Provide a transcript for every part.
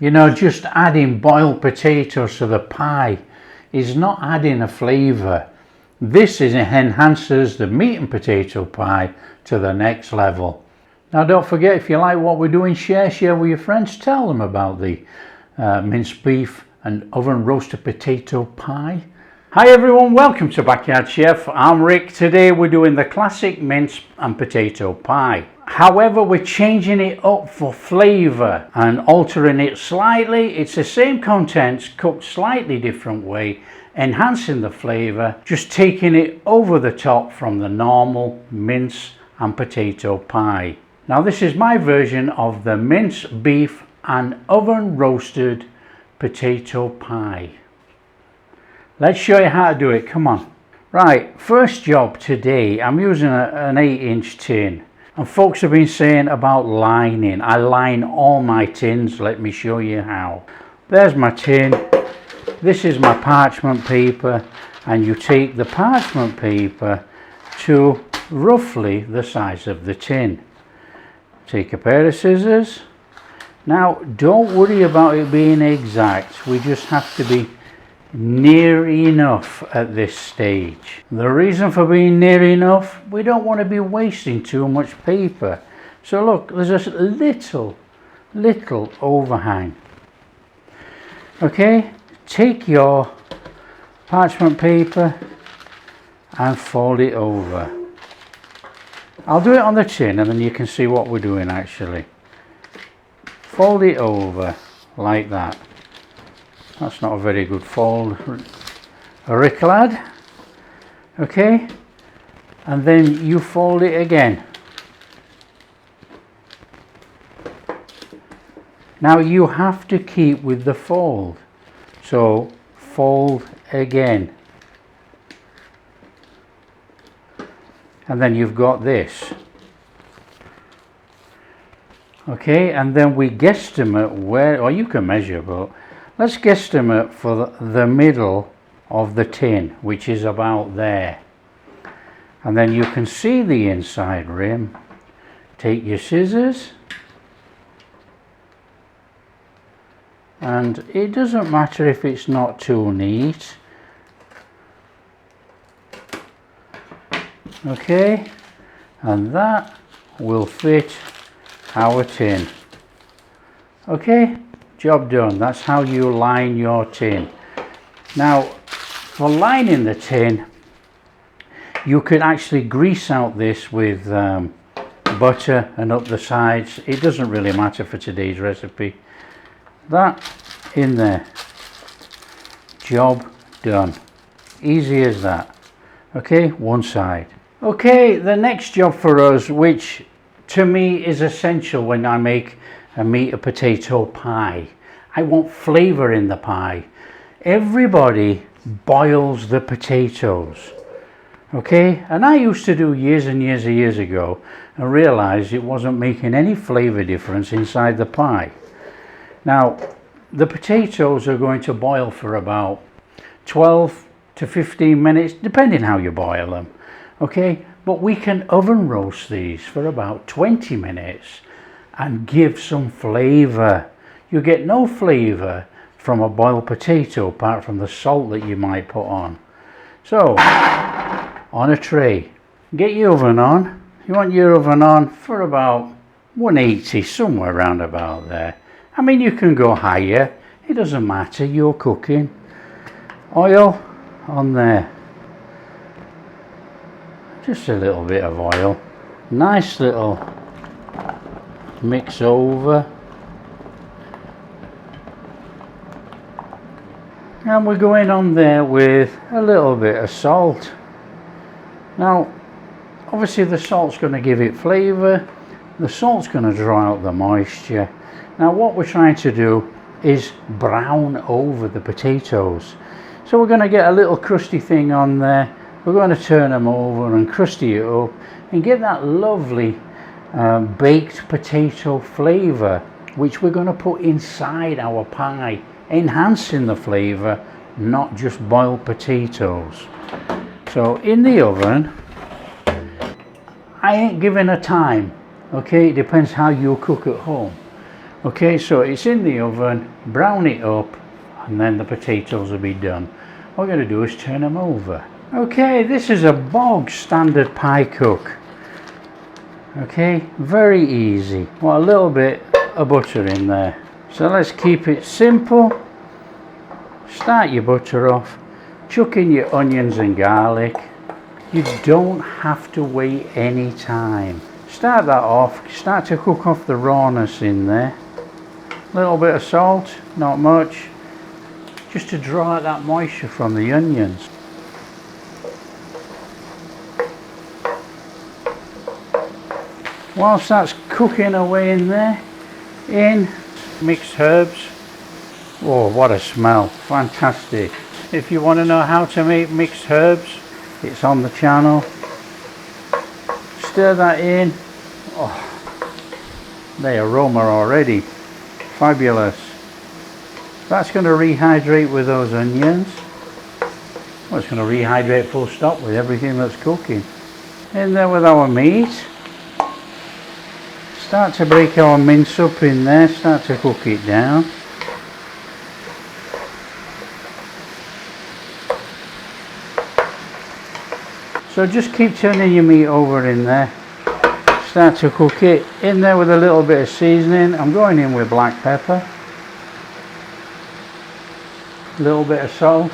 You know, just adding boiled potatoes to the pie is not adding a flavour. This enhances the meat and potato pie to the next level. Now don't forget, if you like what we're doing, share with your friends. Tell them about the minced beef and oven roasted potato pie. Hi everyone, welcome to Backyard Chef. I'm Rick. Today we're doing the classic mince and potato pie. However, we're changing it up for flavour and altering it slightly. It's the same contents, cooked slightly different way, enhancing the flavour, just taking it over the top from the normal mince and potato pie. Now this is my version of the mince beef and oven roasted potato pie. Let's show you how to do it, come on. Right, first job today, I'm using an 8-inch tin. And folks have been saying about lining. I line all my tins, let me show you how. There's my tin, this is my parchment paper, and you take the parchment paper to roughly the size of the tin. Take a pair of scissors. Now don't worry about it being exact, we just have to be near enough at this stage. The reason for being near enough, we don't want to be wasting too much paper. So look, there's a little overhang. Okay, take your parchment paper and fold it over. I'll do it on the tin and then you can see what we're doing actually. Fold it over like that. That's not a very good fold, Rick lad. Okay, and then you fold it again. Now you have to keep with the fold, so fold again. And then you've got this. Okay, and then we guesstimate where, or you can measure, but let's guesstimate for the middle of the tin, which is about there. And then you can see the inside rim. Take your scissors. And it doesn't matter if it's not too neat. Okay, and that will fit our tin. Okay, job done. That's how you line your tin. Now for lining the tin, you could actually grease out this with butter and up the sides. It doesn't really matter for today's recipe. That in there, job done. Easy as that. Okay, one side. Okay, the next job for us, which to me is essential when I make a meat and potato pie. I want flavour in the pie. Everybody boils the potatoes. Okay, and I used to do years and years ago and realised it wasn't making any flavour difference inside the pie. Now the potatoes are going to boil for about 12 to 15 minutes depending how you boil them. Okay, but we can oven roast these for about 20 minutes and give some flavour. You get no flavour from a boiled potato apart from the salt that you might put on. So on a tray, get your oven on. You want your oven on for about 180, somewhere around about there. I mean, you can go higher, it doesn't matter, you're cooking. Oil on there. Just a little bit of oil. Nice little mix over. And we're going on there with a little bit of salt. Now obviously the salt's going to give it flavour, the salt's going to draw out the moisture. Now what we're trying to do is brown over the potatoes. So we're going to get a little crusty thing on there. We're going to turn them over and crusty it up and get that lovely baked potato flavour, which we're going to put inside our pie, enhancing the flavour, not just boiled potatoes. So in the oven, I ain't giving a time, okay, it depends how you cook at home. Okay, so it's in the oven, brown it up, and then the potatoes will be done. What we're going to do is turn them over. Okay, this is a bog standard pie cook. Okay, very easy. Well, a little bit of butter in there. So let's keep it simple. Start your butter off, chuck in your onions and garlic. You don't have to wait any time. Start that off, start to cook off the rawness in there. A little bit of salt, not much, just to draw out that moisture from the onions. Whilst that's cooking away in there, in mixed herbs. Oh, what a smell, fantastic. If you want to know how to make mixed herbs, it's on the channel. Stir that in. Oh, the aroma already, fabulous. That's going to rehydrate with those onions. Well, it's going to rehydrate full stop with everything that's cooking. In there with our meat. Start to break our mince up in there, start to cook it down. So just keep turning your meat over in there. Start to cook it in there with a little bit of seasoning. I'm going in with black pepper, a little bit of salt.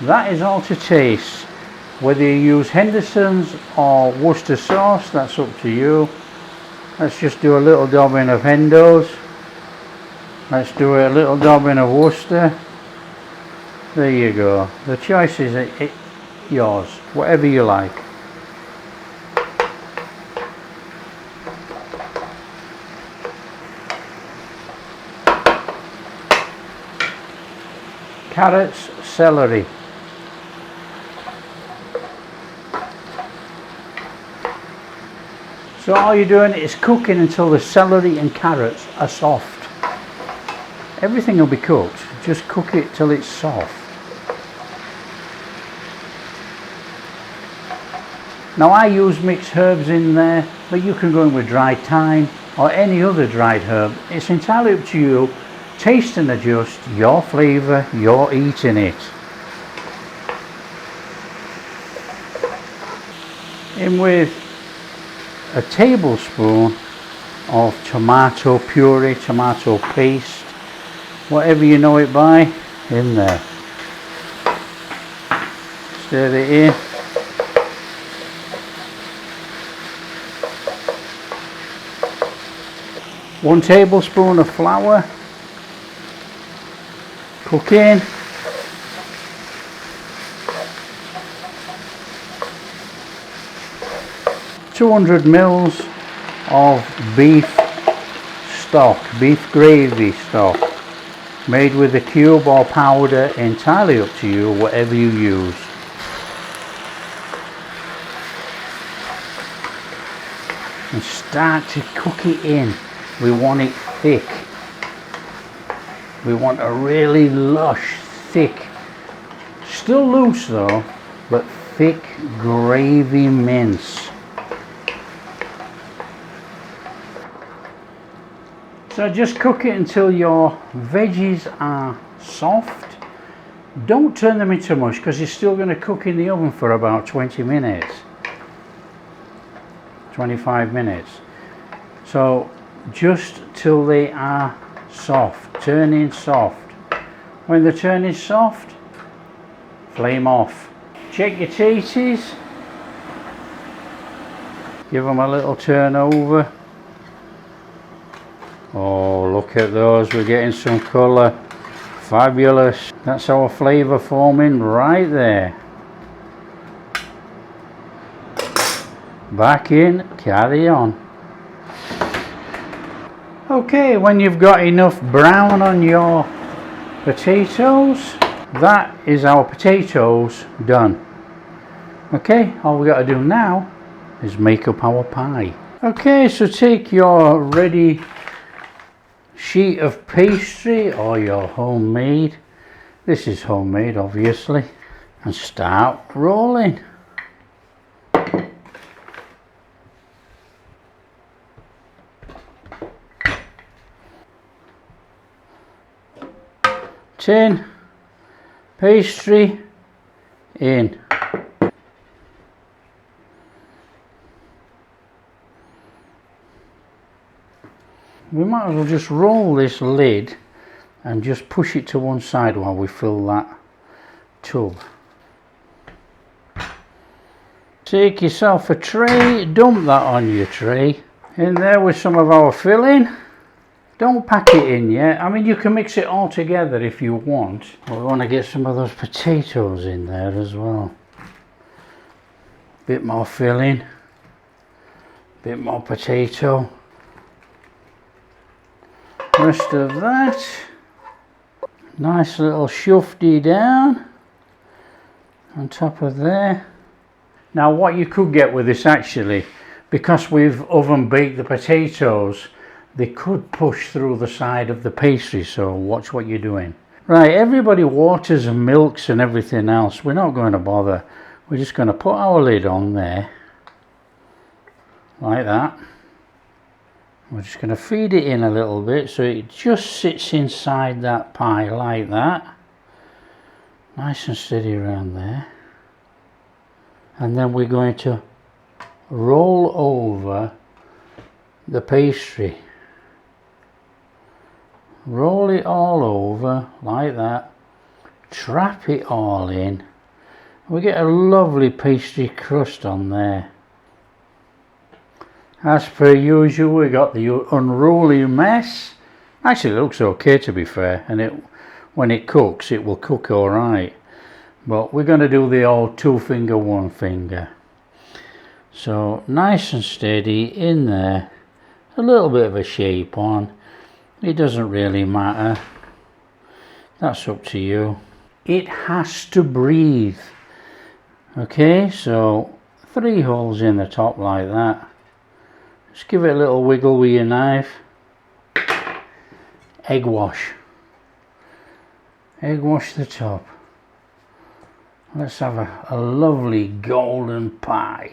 That is all to taste. Whether you use Henderson's or Worcester sauce, that's up to you. Let's just do a little dabbing of Hendo's. Let's do a little dabbing of Worcester. There you go. The choice is yours, whatever you like. Carrots, celery. So all you're doing is cooking until the celery and carrots are soft. Everything will be cooked, just cook it till it's soft. Now I use mixed herbs in there, but you can go in with dried thyme or any other dried herb. It's entirely up to you. Taste and adjust your flavour, you're eating it. In with a tablespoon of tomato puree, tomato paste, whatever you know it by, in there. Stir it in. One tablespoon of flour. Cook in. £200 ml of beef stock, beef gravy stock, made with a cube or powder, entirely up to you, whatever you use. And start to cook it in. We want it thick. We want a really lush, thick, still loose though, but thick gravy mince. So just cook it until your veggies are soft. Don't turn them into mush because you're still going to cook in the oven for about 20 minutes. 25 minutes. So just till they are soft, turning soft. When they're turning soft, flame off. Check your taties. Give them a little turn over. Oh, look at those, we're getting some colour. Fabulous. That's our flavour forming right there. Back in, carry on. Okay, when you've got enough brown on your potatoes, that is our potatoes done. Okay, all we got to do now is make up our pie. Okay, so take your ready sheet of pastry or your homemade, this is homemade obviously, and start rolling. tin, pastry in. We might as well just roll this lid and just push it to one side while we fill that tub. Take yourself a tray, dump that on your tray. In there with some of our filling. Don't pack it in yet. I mean, you can mix it all together if you want. But we want to get some of those potatoes in there as well. Bit more filling. Bit more potato. Rest of that. Nice little shufty down on top of there. Now what you could get with this actually, because we've oven baked the potatoes, they could push through the side of the pastry, so watch what you're doing. Right, everybody waters and milks and everything else. We're not going to bother. We're just going to put our lid on there, like that. We're just going to feed it in a little bit so it just sits inside that pie like that. Nice and steady around there. And then we're going to roll over the pastry. Roll it all over like that. Trap it all in. We get a lovely pastry crust on there. As per usual, we got the unruly mess. Actually, it looks okay to be fair, and when it cooks, it will cook all right. But we're going to do the old 2 finger, 1 finger. So nice and steady in there. A little bit of a shape on. It doesn't really matter. That's up to you. It has to breathe. Okay, so 3 holes in the top like that. Just give it a little wiggle with your knife. Egg wash. Egg wash the top. Let's have a lovely golden pie.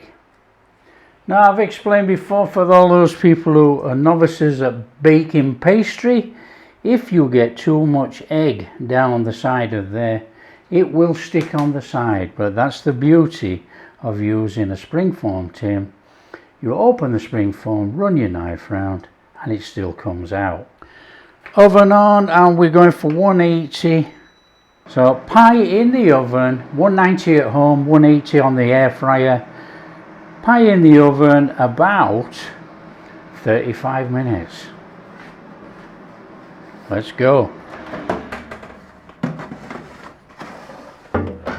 Now I've explained before, for all those people who are novices at baking pastry, if you get too much egg down the side of there, it will stick on the side. But that's the beauty of using a springform tin. You open the springform, run your knife round, and it still comes out. Oven on, and we're going for 180. So pie in the oven, 190 at home, 180 on the air fryer. Pie in the oven about 35 minutes. Let's go.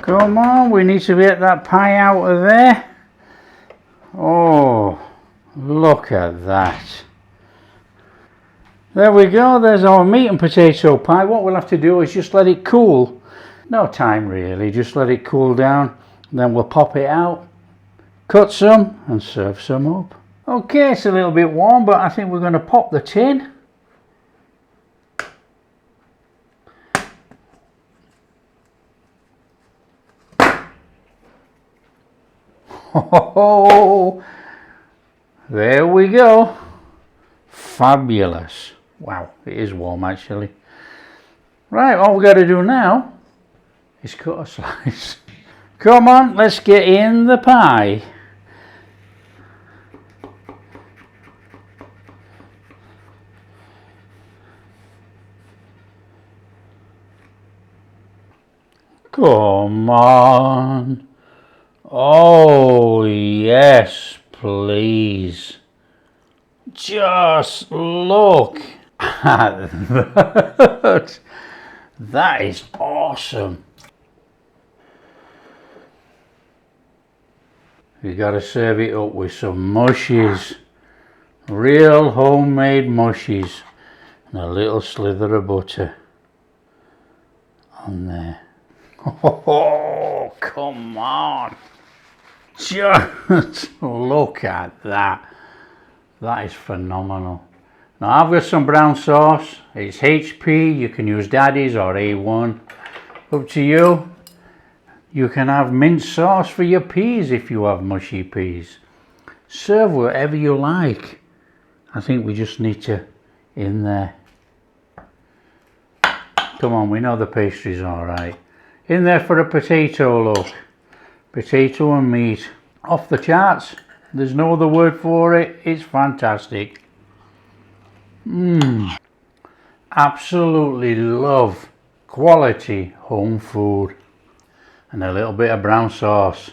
Come on, we need to get that pie out of there. Oh, look at that. There we go, there's our meat and potato pie. What we'll have to do is just let it cool. No time really, just let it cool down. Then we'll pop it out, cut some and serve some up. Okay, it's a little bit warm, but I think we're going to pop the tin. Oh, there we go. Fabulous. Wow, it is warm actually. Right, all we got to do now is cut a slice. Come on, let's get in the pie. Come on. Oh, yes, please. Just look at that. That is awesome. You got to serve it up with some mushies. Real homemade mushies. And a little slither of butter on there. Oh, come on. Just look at that. That is phenomenal. Now I've got some brown sauce. It's HP. You can use Daddy's or A1. Up to you. You can have mince sauce for your peas if you have mushy peas. Serve whatever you like. I think we just need to in there. Come on, we know the pastry's alright. In there for a potato, look. Potato and meat. Off the charts. There's no other word for it. It's fantastic. Absolutely love quality home food. And a little bit of brown sauce.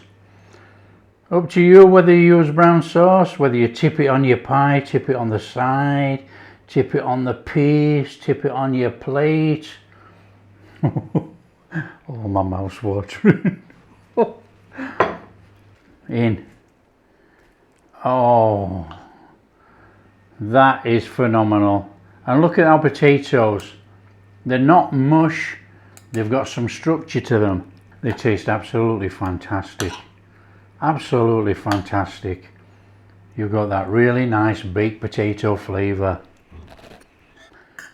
Up to you whether you use brown sauce, whether you tip it on your pie, tip it on the side, tip it on the piece, tip it on your plate. Oh, my mouth's watering. In. Oh, that is phenomenal. And look at our potatoes. They're not mush. They've got some structure to them. They taste absolutely fantastic. Absolutely fantastic. You've got that really nice baked potato flavour.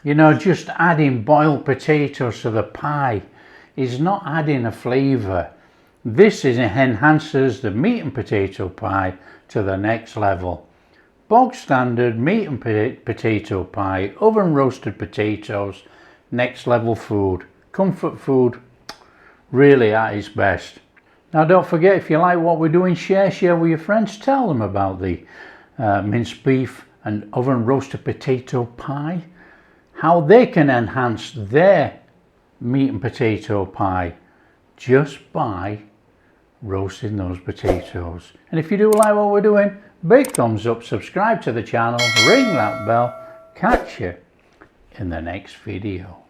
You know, just adding boiled potatoes to the pie is not adding a flavour. This enhances the meat and potato pie to the next level. Bog standard meat and potato pie, oven roasted potatoes, next level food. Comfort food, really at its best. Now don't forget, if you like what we're doing, share with your friends. Tell them about the minced beef and oven roasted potato pie. How they can enhance their meat and potato pie just by roasting those potatoes. And if you do like what we're doing, big thumbs up, subscribe to the channel, ring that bell. Catch you in the next video.